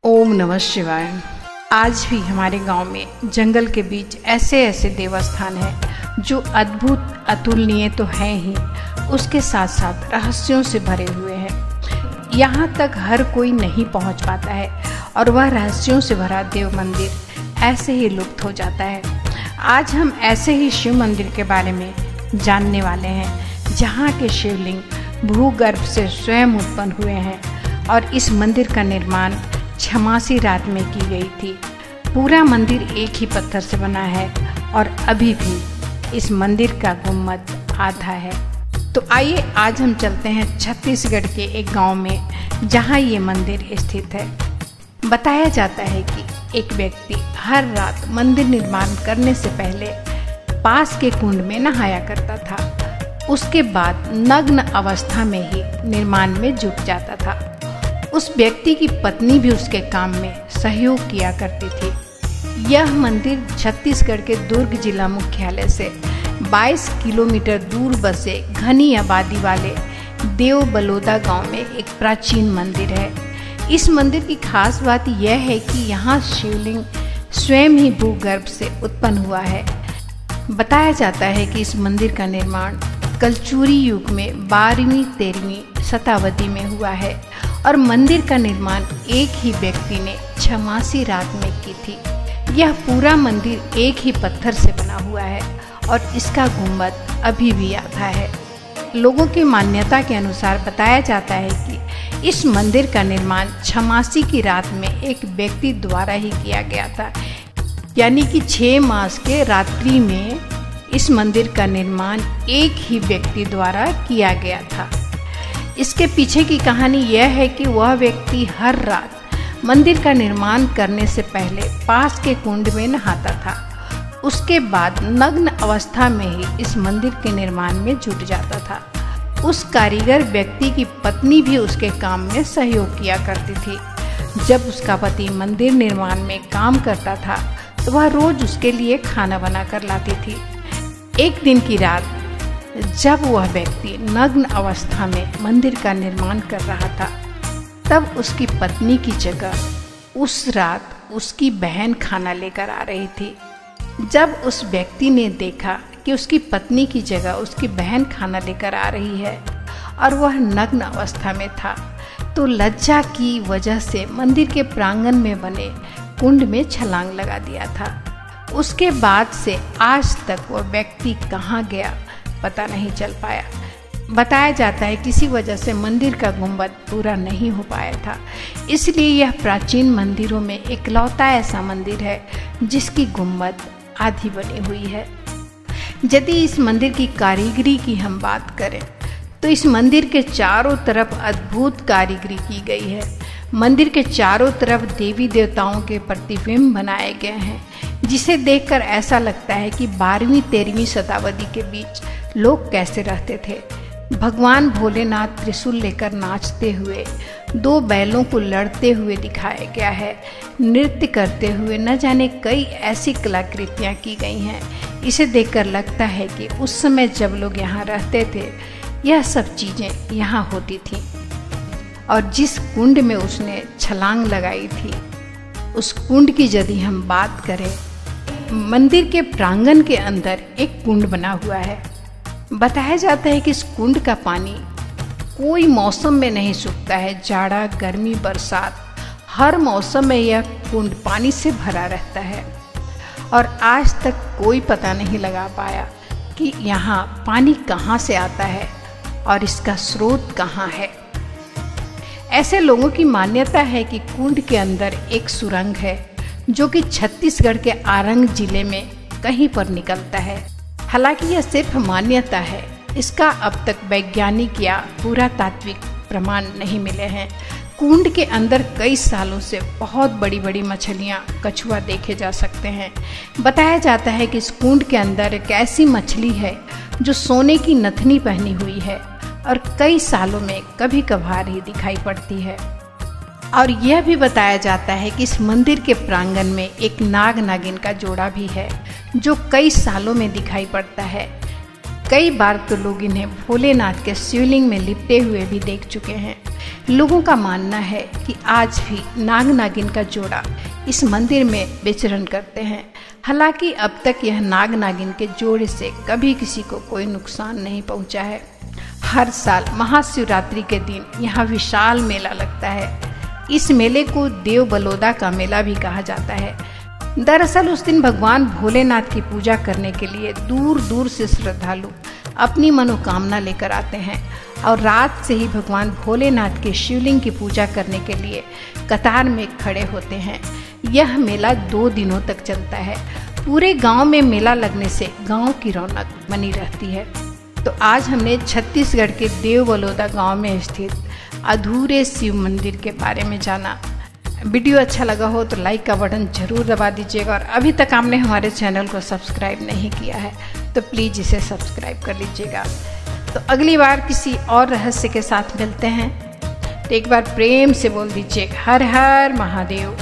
ओम नमः शिवाय। आज भी हमारे गांव में जंगल के बीच ऐसे ऐसे देवस्थान हैं जो अद्भुत अतुलनीय तो हैं ही, उसके साथ साथ रहस्यों से भरे हुए हैं। यहाँ तक हर कोई नहीं पहुँच पाता है और वह रहस्यों से भरा देव मंदिर ऐसे ही लुप्त हो जाता है। आज हम ऐसे ही शिव मंदिर के बारे में जानने वाले हैं, जहाँ के शिवलिंग भूगर्भ से स्वयं उत्पन्न हुए हैं और इस मंदिर का निर्माण 86 रात में की गई थी। पूरा मंदिर एक ही पत्थर से बना है और अभी भी इस मंदिर का गुम्बद आधा है। तो आइए आज हम चलते हैं छत्तीसगढ़ के एक गांव में, जहां ये मंदिर स्थित है। बताया जाता है कि एक व्यक्ति हर रात मंदिर निर्माण करने से पहले पास के कुंड में नहाया करता था। उसके बाद नग्न अवस्था में ही निर्माण में जुट जाता था। उस व्यक्ति की पत्नी भी उसके काम में सहयोग किया करती थी। यह मंदिर छत्तीसगढ़ के दुर्ग जिला मुख्यालय से 22 किलोमीटर दूर बसे घनी आबादी वाले देव बलोदा गांव में एक प्राचीन मंदिर है। इस मंदिर की खास बात यह है कि यहाँ शिवलिंग स्वयं ही भूगर्भ से उत्पन्न हुआ है। बताया जाता है कि इस मंदिर का निर्माण कलचुरी युग में 12वीं-13वीं शताब्दी में हुआ है और मंदिर का निर्माण एक ही व्यक्ति ने 86 रात में की थी। यह पूरा मंदिर एक ही पत्थर से बना हुआ है और इसका गुम्बद अभी भी आधा है। लोगों की मान्यता के अनुसार बताया जाता है कि इस मंदिर का निर्माण 86 की रात में एक व्यक्ति द्वारा ही किया गया था, यानी कि 6 मास के रात्रि में इस मंदिर का निर्माण एक ही व्यक्ति द्वारा किया गया था। इसके पीछे की कहानी यह है कि वह व्यक्ति हर रात मंदिर का निर्माण करने से पहले पास के कुंड में नहाता था। उसके बाद नग्न अवस्था में ही इस मंदिर के निर्माण में जुट जाता था। उस कारीगर व्यक्ति की पत्नी भी उसके काम में सहयोग किया करती थी। जब उसका पति मंदिर निर्माण में काम करता था तो वह रोज उसके लिए खाना बना कर लाती थी। एक दिन की रात जब वह व्यक्ति नग्न अवस्था में मंदिर का निर्माण कर रहा था, तब उसकी पत्नी की जगह उस रात उसकी बहन खाना लेकर आ रही थी। जब उस व्यक्ति ने देखा कि उसकी पत्नी की जगह उसकी बहन खाना लेकर आ रही है और वह नग्न अवस्था में था, तो लज्जा की वजह से मंदिर के प्रांगण में बने कुंड में छलांग लगा दिया था। उसके बाद से आज तक वह व्यक्ति कहाँ गया पता नहीं चल पाया। बताया जाता है किसी वजह से मंदिर का गुम्बद पूरा नहीं हो पाया था, इसलिए यह प्राचीन मंदिरों में इकलौता ऐसा मंदिर है जिसकी गुम्बद आधी बनी हुई है। यदि इस मंदिर की कारीगरी की हम बात करें तो इस मंदिर के चारों तरफ अद्भुत कारीगरी की गई है। मंदिर के चारों तरफ देवी देवताओं के प्रतिबिंब बनाए गए हैं, जिसे देखकर ऐसा लगता है कि 12वीं-13वीं शताब्दी के बीच लोग कैसे रहते थे। भगवान भोलेनाथ त्रिशूल लेकर नाचते हुए 2 बैलों को लड़ते हुए दिखाया गया है। नृत्य करते हुए न जाने कई ऐसी कलाकृतियाँ की गई हैं। इसे देखकर लगता है कि उस समय जब लोग यहाँ रहते थे, यह सब चीज़ें यहाँ होती थीं। और जिस कुंड में उसने छलांग लगाई थी, उस कुंड की यदि हम बात करें, मंदिर के प्रांगण के अंदर एक कुंड बना हुआ है। बताया जाता है कि इस कुंड का पानी कोई मौसम में नहीं सूखता है। जाड़ा, गर्मी, बरसात, हर मौसम में यह कुंड पानी से भरा रहता है और आज तक कोई पता नहीं लगा पाया कि यहाँ पानी कहाँ से आता है और इसका स्रोत कहाँ है। ऐसे लोगों की मान्यता है कि कुंड के अंदर एक सुरंग है जो कि छत्तीसगढ़ के आरंग जिले में कहीं पर निकलता है। हालांकि यह सिर्फ मान्यता है, इसका अब तक वैज्ञानिक या पुरातात्विक प्रमाण नहीं मिले हैं। कुंड के अंदर कई सालों से बहुत बड़ी बड़ी मछलियाँ, कछुआ देखे जा सकते हैं। बताया जाता है कि इस कुंड के अंदर एक ऐसी मछली है जो सोने की नथनी पहनी हुई है और कई सालों में कभी कभार ही दिखाई पड़ती है। और यह भी बताया जाता है कि इस मंदिर के प्रांगण में एक नाग नागिन का जोड़ा भी है जो कई सालों में दिखाई पड़ता है। कई बार तो लोग इन्हें भोलेनाथ के शिवलिंग में लिपटे हुए भी देख चुके हैं। लोगों का मानना है कि आज भी नाग नागिन का जोड़ा इस मंदिर में विचरण करते हैं। हालांकि अब तक यह नाग नागिन के जोड़े से कभी किसी को कोई नुकसान नहीं पहुंचा है। हर साल महाशिवरात्रि के दिन यहाँ विशाल मेला लगता है। इस मेले को देव बलोदा का मेला भी कहा जाता है। दरअसल उस दिन भगवान भोलेनाथ की पूजा करने के लिए दूर दूर से श्रद्धालु अपनी मनोकामना लेकर आते हैं और रात से ही भगवान भोलेनाथ के शिवलिंग की पूजा करने के लिए कतार में खड़े होते हैं। यह मेला 2 दिनों तक चलता है। पूरे गांव में मेला लगने से गांव की रौनक बनी रहती है। तो आज हमने छत्तीसगढ़ के देव बलोदा गांव में स्थित अधूरे शिव मंदिर के बारे में जाना। वीडियो अच्छा लगा हो तो लाइक का बटन जरूर दबा दीजिएगा और अभी तक आपने हमारे चैनल को सब्सक्राइब नहीं किया है तो प्लीज़ इसे सब्सक्राइब कर लीजिएगा। तो अगली बार किसी और रहस्य के साथ मिलते हैं। तो एक बार प्रेम से बोल दीजिए हर हर महादेव।